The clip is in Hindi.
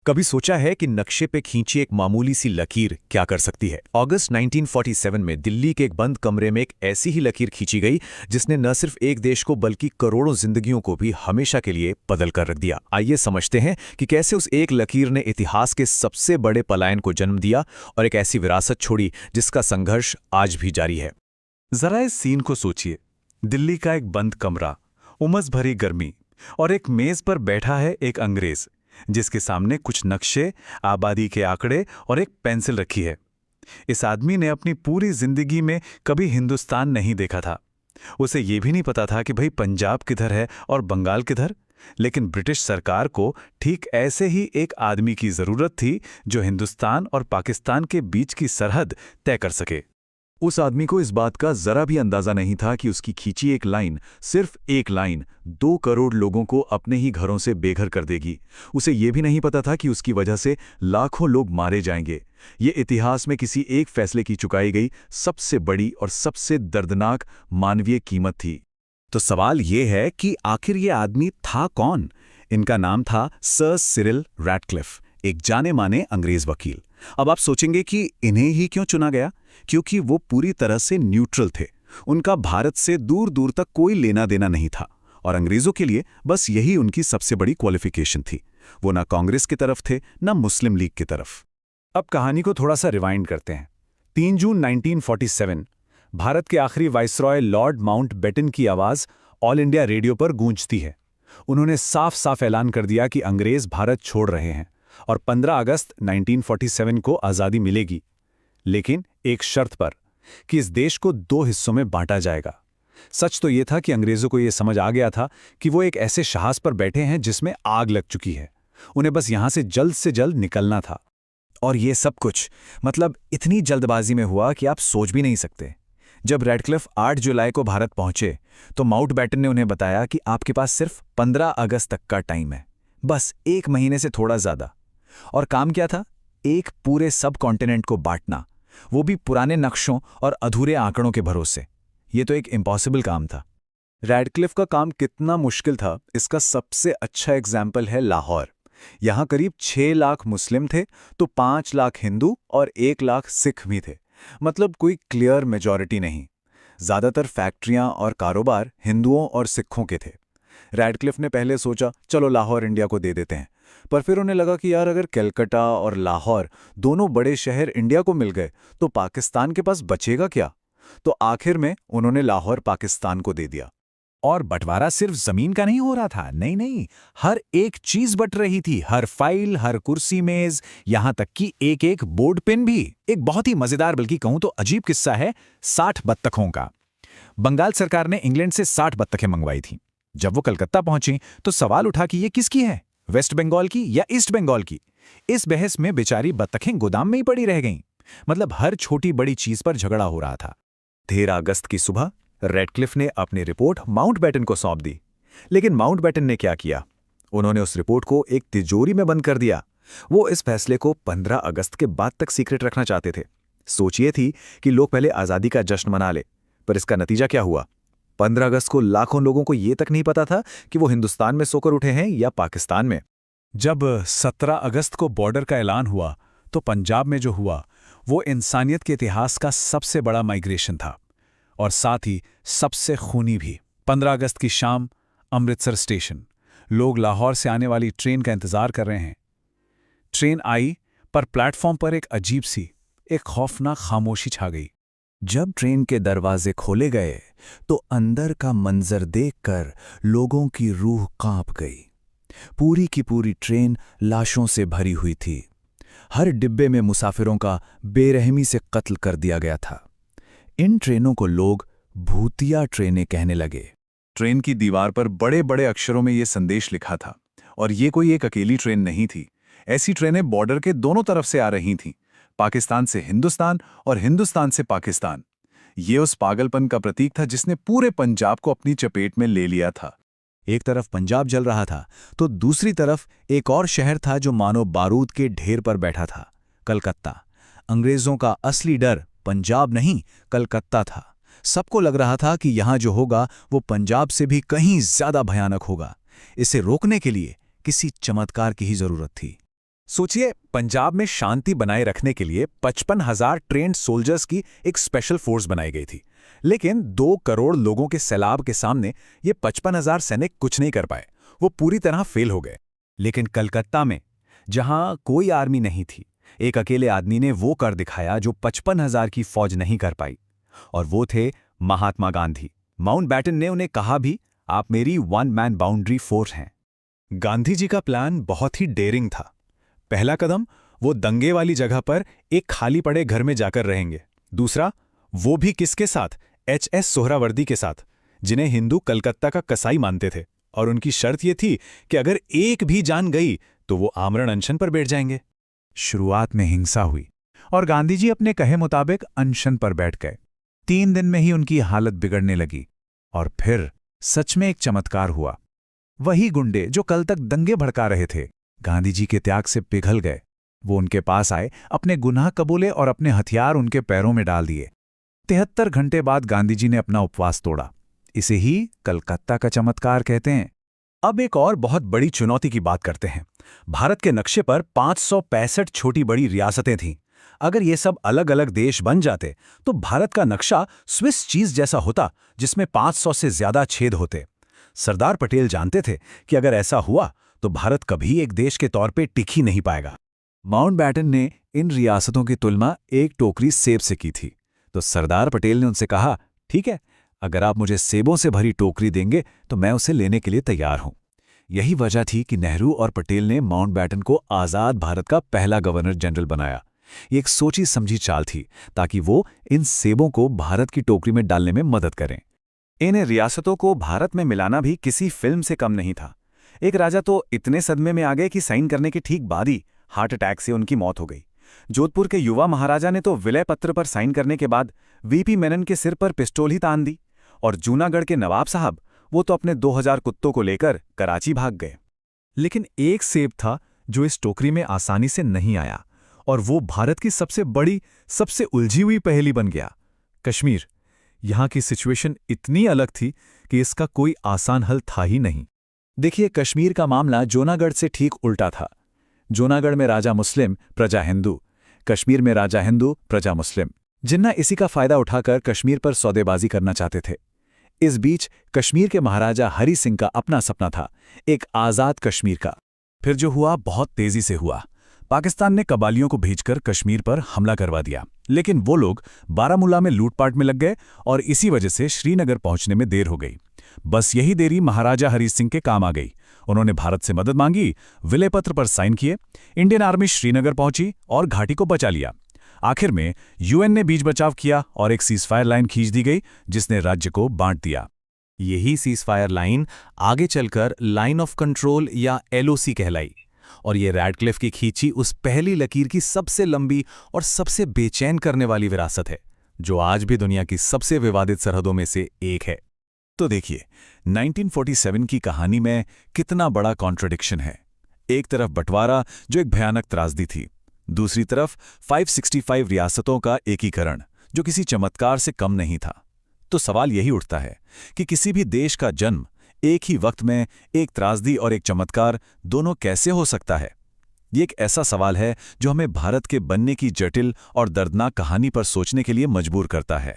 कभी सोचा है कि नक्शे पे खींची एक मामूली सी लकीर क्या कर सकती है? अगस्त 1947 में दिल्ली के एक बंद कमरे में एक ऐसी ही लकीर खींची गई जिसने न सिर्फ एक देश को बल्कि करोड़ों जिंदगियों को भी हमेशा के लिए बदल कर रख दिया। आइए समझते हैं कि कैसे उस एक लकीर ने इतिहास के सबसे बड़े पलायन को जन्म दिया और एक ऐसी विरासत छोड़ी जिसका संघर्ष आज भी जारी है। जरा इस सीन को सोचिए। दिल्ली का एक बंद कमरा, उमस भरी गर्मी, और एक मेज पर बैठा है एक अंग्रेज जिसके सामने कुछ नक्शे, आबादी के आंकड़े और एक पेंसिल रखी है। इस आदमी ने अपनी पूरी जिंदगी में कभी हिंदुस्तान नहीं देखा था। उसे ये भी नहीं पता था कि भाई पंजाब किधर है और बंगाल किधर। लेकिन ब्रिटिश सरकार को ठीक ऐसे ही एक आदमी की जरूरत थी जो हिंदुस्तान और पाकिस्तान के बीच की सरहद तय कर सके। उस आदमी को इस बात का जरा भी अंदाजा नहीं था कि उसकी खींची एक लाइन, सिर्फ एक लाइन, 2 करोड़ लोगों को अपने ही घरों से बेघर कर देगी। उसे यह भी नहीं पता था कि उसकी वजह से लाखों लोग मारे जाएंगे। ये इतिहास में किसी एक फैसले की चुकाई गई सबसे बड़ी और सबसे दर्दनाक मानवीय कीमत थी। तो सवाल ये है कि आखिर ये आदमी था कौन? इनका नाम था सर सिरिल रैडक्लिफ, एक जाने माने अंग्रेज वकील। अब आप सोचेंगे कि इन्हें ही क्यों चुना गया? क्योंकि वो पूरी तरह से न्यूट्रल थे। उनका भारत से दूर दूर तक कोई लेना देना नहीं था और अंग्रेजों के लिए बस यही उनकी सबसे बड़ी क्वालिफिकेशन थी। वो ना कांग्रेस की तरफ थे ना मुस्लिम लीग की तरफ। अब कहानी को थोड़ा सा रिवाइंड करते हैं। 3 जून 1947 भारत के आखिरी वाइसरॉय लॉर्ड माउंटबेटन की आवाज ऑल इंडिया रेडियो पर गूंजती है। उन्होंने साफ साफ ऐलान कर दिया कि अंग्रेज भारत छोड़ रहे हैं और 15 अगस्त 1947 को आज़ादी मिलेगी, लेकिन एक शर्त पर कि इस देश को 2 हिस्सों में बांटा जाएगा। सच तो यह था कि अंग्रेजों को यह समझ आ गया था कि वो एक ऐसे जहाज पर बैठे हैं जिसमें आग लग चुकी है। उन्हें बस यहां से जल्द निकलना था। और ये सब कुछ मतलब इतनी जल्दबाजी में हुआ कि आप सोच भी नहीं सकते। जब रैडक्लिफ 8 जुलाई को भारत पहुंचे तो माउंटबेटन ने उन्हें बताया कि आपके पास सिर्फ 15 अगस्त तक का टाइम है, बस 1 महीने से थोड़ा ज्यादा। और काम क्या था? एक पूरे सब कॉन्टिनेंट को बांटना, वो भी पुराने नक्शों और अधूरे आंकड़ों के भरोसे। ये तो एक इम्पॉसिबल काम था। रैडक्लिफ का काम कितना मुश्किल था, इसका सबसे अच्छा एग्जाम्पल है लाहौर। यहां करीब 6 लाख मुस्लिम थे तो 5 लाख हिंदू और 1 लाख सिख भी थे। मतलब कोई क्लियर मेजॉरिटी नहीं। ज्यादातर फैक्ट्रियां और कारोबार हिंदुओं और सिखों के थे। रैडक्लिफ ने पहले सोचा चलो लाहौर इंडिया को दे देते हैं, पर फिर उन्हें लगा कि यार अगर कलकत्ता और लाहौर दोनों बड़े शहर इंडिया को मिल गए तो पाकिस्तान के पास बचेगा क्या? तो आखिर में उन्होंने लाहौर पाकिस्तान को दे दिया। और बंटवारा सिर्फ जमीन का नहीं हो रहा था, नहीं, हर एक चीज बट रही थी। हर फाइल, हर कुर्सी मेज, यहां तक कि एक एक बोर्ड पेन भी। एक बहुत ही मजेदार बल्कि कहूं तो अजीब किस्सा है 60 बत्तखों का। बंगाल सरकार ने इंग्लैंड से 60 बत्तखें मंगवाई थी। जब वो कलकत्ता पहुंची तो सवाल उठा कि ये किसकी है, वेस्ट बंगाल की या ईस्ट बंगाल की? इस बहस में बेचारी बत्तखें गोदाम में ही पड़ी रह गईं। मतलब हर छोटी बड़ी चीज पर झगड़ा हो रहा था। 13 अगस्त की सुबह रैडक्लिफ ने अपनी रिपोर्ट माउंटबेटन को सौंप दी। लेकिन माउंटबेटन ने क्या किया? उन्होंने उस रिपोर्ट को एक तिजोरी में बंद कर दिया। वो इस फैसले को 15 अगस्त के बाद तक सीक्रेट रखना चाहते थे। सोचिए थी कि लोग पहले आजादी का जश्न मना ले, पर इसका नतीजा क्या हुआ? 15 अगस्त को लाखों लोगों को यह तक नहीं पता था कि वो हिंदुस्तान में सोकर उठे हैं या पाकिस्तान में। जब 17 अगस्त को बॉर्डर का ऐलान हुआ तो पंजाब में जो हुआ वो इंसानियत के इतिहास का सबसे बड़ा माइग्रेशन था और साथ ही सबसे खूनी भी। 15 अगस्त की शाम, अमृतसर स्टेशन, लोग लाहौर से आने वाली ट्रेन का इंतजार कर रहे हैं। ट्रेन आई, पर प्लेटफॉर्म पर एक अजीब सी, एक खौफनाक खामोशी छा गई। जब ट्रेन के दरवाजे खोले गए तो अंदर का मंजर देखकर लोगों की रूह कांप गई। पूरी की पूरी ट्रेन लाशों से भरी हुई थी। हर डिब्बे में मुसाफिरों का बेरहमी से कत्ल कर दिया गया था। इन ट्रेनों को लोग भूतिया ट्रेनें कहने लगे। ट्रेन की दीवार पर बड़े बड़े अक्षरों में यह संदेश लिखा था, और ये कोई एक अकेली ट्रेन नहीं थी। ऐसी ट्रेनें बॉर्डर के दोनों तरफ से आ रही थीं, पाकिस्तान से हिंदुस्तान और हिंदुस्तान से पाकिस्तान। ये उस पागलपन का प्रतीक था जिसने पूरे पंजाब को अपनी चपेट में ले लिया था। एक तरफ पंजाब जल रहा था तो दूसरी तरफ एक और शहर था जो मानो बारूद के ढेर पर बैठा था, कलकत्ता। अंग्रेजों का असली डर पंजाब नहीं, कलकत्ता था। सबको लग रहा था कि यहां जो होगा वो पंजाब से भी कहीं ज्यादा भयानक होगा। इसे रोकने के लिए किसी चमत्कार की ही जरूरत थी। सोचिए, पंजाब में शांति बनाए रखने के लिए 55,000 ट्रेन्ड सोल्जर्स की एक स्पेशल फोर्स बनाई गई थी। लेकिन 2 करोड़ लोगों के सैलाब के सामने ये 55,000 सैनिक कुछ नहीं कर पाए। वो पूरी तरह फेल हो गए। लेकिन कलकत्ता में, जहां कोई आर्मी नहीं थी, एक अकेले आदमी ने वो कर दिखाया जो 55,000 की फौज नहीं कर पाई। और वो थे महात्मा गांधी। माउंटबैटन ने उन्हें कहा भी, आप मेरी 1 मैन बाउंड्री फोर्स हैं। गांधी जी का प्लान बहुत ही डेयरिंग था। पहला कदम, वो दंगे वाली जगह पर एक खाली पड़े घर में जाकर रहेंगे। दूसरा, वो भी किसके साथ? एचएस सोहरावर्दी के साथ, जिन्हें हिंदू कलकत्ता का कसाई मानते थे। और उनकी शर्त ये थी कि अगर एक भी जान गई तो वो आमरण अनशन पर बैठ जाएंगे। शुरुआत में हिंसा हुई और गांधी जी अपने कहे मुताबिक अनशन पर बैठ गए। 3 दिन में ही उनकी हालत बिगड़ने लगी। और फिर सच में एक चमत्कार हुआ। वही गुंडे जो कल तक दंगे भड़का रहे थे, गांधी जी के त्याग से पिघल गए। वो उनके पास आए, अपने गुनाह कबूले और अपने हथियार उनके पैरों में डाल दिए। 73 घंटे बाद गांधी जी ने अपना उपवास तोड़ा। इसे ही कलकत्ता का चमत्कार कहते हैं। अब एक और बहुत बड़ी चुनौती की बात करते हैं। भारत के नक्शे पर 565 छोटी बड़ी रियासतें थीं। अगर ये सब अलग अलग देश बन जाते तो भारत का नक्शा स्विस चीज जैसा होता, जिसमें 500 से ज्यादा छेद होते। सरदार पटेल जानते थे कि अगर ऐसा हुआ तो भारत कभी एक देश के तौर पे टिक ही नहीं पाएगा। माउंटबैटन ने इन रियासतों की तुलना एक टोकरी सेब से की थी। तो सरदार पटेल ने उनसे कहा, ठीक है, अगर आप मुझे सेबों से भरी टोकरी देंगे तो मैं उसे लेने के लिए तैयार हूं। यही वजह थी कि नेहरू और पटेल ने माउंटबैटन को आजाद भारत का पहला गवर्नर जनरल बनाया। ये एक सोची समझी चाल थी ताकि वो इन सेबों को भारत की टोकरी में डालने में मदद करें। इन रियासतों को भारत में मिलाना भी किसी फिल्म से कम नहीं था। एक राजा तो इतने सदमे में आ गए कि साइन करने के ठीक बाद ही हार्ट अटैक से उनकी मौत हो गई। जोधपुर के युवा महाराजा ने तो विलय पत्र पर साइन करने के बाद वीपी मेनन के सिर पर पिस्टल ही तान दी। और जूनागढ़ के नवाब साहब, वो तो अपने 2000 कुत्तों को लेकर कराची भाग गए। लेकिन एक सेब था जो इस टोकरी में आसानी से नहीं आया, और वो भारत की सबसे बड़ी, सबसे उलझी हुई पहेली बन गया, कश्मीर। यहां की सिचुएशन इतनी अलग थी कि इसका कोई आसान हल था ही नहीं। देखिए, कश्मीर का मामला जूनागढ़ से ठीक उल्टा था। जूनागढ़ में राजा मुस्लिम, प्रजा हिंदू। कश्मीर में राजा हिंदू, प्रजा मुस्लिम। जिन्ना इसी का फायदा उठाकर कश्मीर पर सौदेबाजी करना चाहते थे। इस बीच कश्मीर के महाराजा हरि सिंह का अपना सपना था, एक आज़ाद कश्मीर का। फिर जो हुआ बहुत तेजी से हुआ। पाकिस्तान ने कबालियों को भेजकर कश्मीर पर हमला करवा दिया। लेकिन वो लोग बारामूला में लूटपाट में लग गए और इसी वजह से श्रीनगर पहुंचने में देर हो गई। बस यही देरी महाराजा हरि सिंह के काम आ गई। उन्होंने भारत से मदद मांगी, विलय पत्र पर साइन किए, इंडियन आर्मी श्रीनगर पहुंची और घाटी को बचा लिया। आखिर में यूएन ने बीच बचाव किया और एक सीजफायर लाइन खींच दी गई, जिसने राज्य को बांट दिया। यही सीजफायर लाइन आगे चलकर लाइन ऑफ कंट्रोल या एलओसी कहलाई। और ये रैडक्लिफ की खींची उस पहली लकीर की सबसे लंबी और सबसे बेचैन करने वाली विरासत है, जो आज भी दुनिया की सबसे विवादित सरहदों में से एक है। तो देखिए, 1947 की कहानी में कितना बड़ा कॉन्ट्रडिक्शन है। एक तरफ बंटवारा जो एक भयानक त्रासदी थी, दूसरी तरफ 565 रियासतों का एकीकरण जो किसी चमत्कार से कम नहीं था। तो सवाल यही उठता है कि किसी भी देश का जन्म एक ही वक्त में एक त्रासदी और एक चमत्कार दोनों कैसे हो सकता है? ये एक ऐसा सवाल है जो हमें भारत के बनने की जटिल और दर्दनाक कहानी पर सोचने के लिए मजबूर करता है।